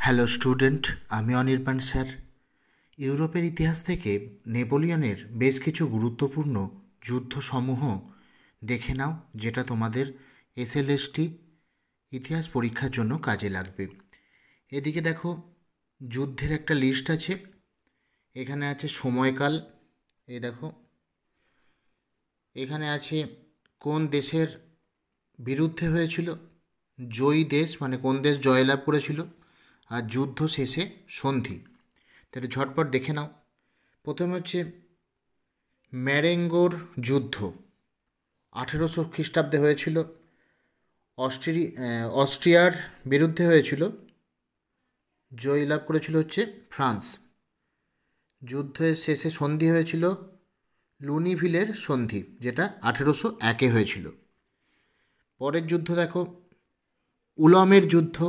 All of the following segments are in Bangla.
হ্যালো স্টুডেন্ট, আমি অনির্বাণ স্যার। ইউরোপের ইতিহাস থেকে নেপোলিয়নের বেশ কিছু গুরুত্বপূর্ণ যুদ্ধসমূহ দেখে নাও, যেটা তোমাদের এসএলএসটি ইতিহাস পরীক্ষার জন্য কাজে লাগবে। এদিকে দেখো, যুদ্ধের একটা লিস্ট আছে। এখানে আছে সময়কাল, এই দেখো। এখানে আছে কোন দেশের বিরুদ্ধে হয়েছিল, জয়ী দেশ মানে কোন দেশ জয়লাভ করেছিল, আর যুদ্ধ শেষে সন্ধি। তাহলে ঝটপট দেখে নাও। প্রথমে হচ্ছে ম্যারেঙ্গোর যুদ্ধ, 1800 খ্রিস্টাব্দে হয়েছিল। অস্ট্রিয়ার বিরুদ্ধে হয়েছিল, জয়লাভ করেছিল হচ্ছে ফ্রান্স। যুদ্ধের শেষে সন্ধি হয়েছিল লুনিভিলের সন্ধি, যেটা 1801-এ হয়েছিল। পরের যুদ্ধ দেখো, উলমের যুদ্ধ,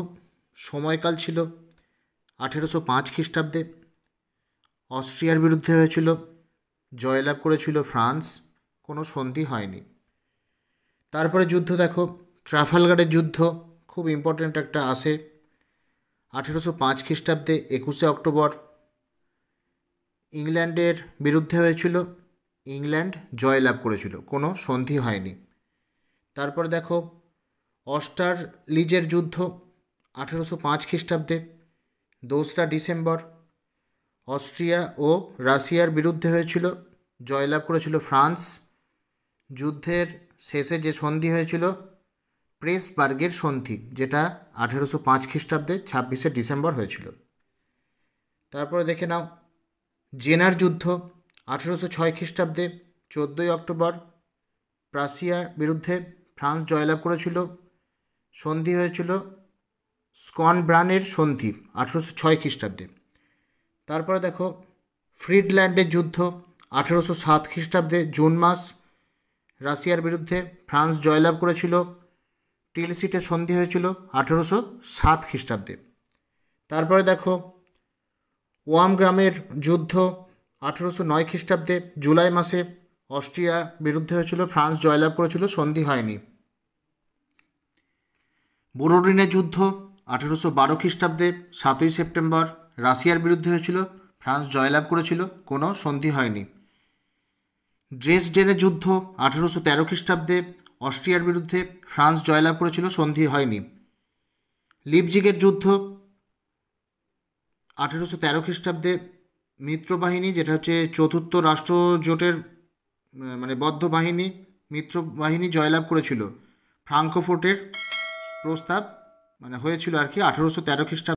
সময়কাল ছিল 1805 খ্রিস্টাব্দে। অস্ট্রিয়ার বিরুদ্ধে হয়েছিল, জয়লাভ করেছিল ফ্রান্স, কোনো সন্ধি হয়নি। তারপরে যুদ্ধ দেখো, ট্রাফালগারের যুদ্ধ, খুব ইম্পর্ট্যান্ট একটা আসে 1805 খ্রিস্টাব্দে 21শে অক্টোবর। ইংল্যান্ডের বিরুদ্ধে হয়েছিল, ইংল্যান্ড জয়লাভ করেছিল, কোনো সন্ধি হয়নি। তারপর দেখো অস্টারলিচের যুদ্ধ, 1805 খ্রিস্টাব্দে 2রা ডিসেম্বর। অস্ট্রিয়া ও রাশিয়ার বিরুদ্ধে হয়েছিল, জয়লাভ করেছিল ফ্রান্স। যুদ্ধের শেষে যে সন্ধি হয়েছিল প্রেসবার্গের সন্ধি, যেটা 1805 খ্রিস্টাব্দে 26শে ডিসেম্বর হয়েছিল। তারপরে দেখে নাও জেনার যুদ্ধ, 1806 খ্রিস্টাব্দে 14ই অক্টোবর। প্রাশিয়ার বিরুদ্ধে ফ্রান্স জয়লাভ করেছিল, সন্ধি হয়েছিল স্কনব্রানের সন্ধি 1806 খ্রিস্টাব্দে। তারপরে দেখো ফ্রিডল্যান্ডের যুদ্ধ, 1807 খ্রিস্টাব্দে জুন মাস। রাশিয়ার বিরুদ্ধে ফ্রান্স জয়লাভ করেছিল, টিলসিটের সন্ধি হয়েছিল 1807 খ্রিস্টাব্দে। তারপরে দেখো ওয়ামগ্রামের যুদ্ধ, 1809 খ্রিস্টাব্দে জুলাই মাসে। অস্ট্রিয়া বিরুদ্ধে হয়েছিল, ফ্রান্স জয়লাভ করেছিল, সন্ধি হয়নি। বোরোডিনের যুদ্ধ, 1812 খ্রিস্টাব্দে 7ই সেপ্টেম্বর। রাশিয়ার বিরুদ্ধে হয়েছিল, ফ্রান্স জয়লাভ করেছিল, কোনো সন্ধি হয়নি। ড্রেসডেনের যুদ্ধ, 1813 খ্রিস্টাব্দে অস্ট্রিয়ার বিরুদ্ধে, ফ্রান্স জয়লাভ করেছিল, সন্ধি হয়নি। লিপজিগের যুদ্ধ, 1813 খ্রিস্টাব্দে মিত্রবাহিনী, যেটা হচ্ছে চতুর্থ রাষ্ট্রজোটের মানে বদ্ধ বাহিনী, মিত্রবাহিনী জয়লাভ করেছিল। ফ্রাঙ্কফুর্টের প্রস্তাব মানে হয়েছিল আর কি 1813 খ্রিস্টাব্দে।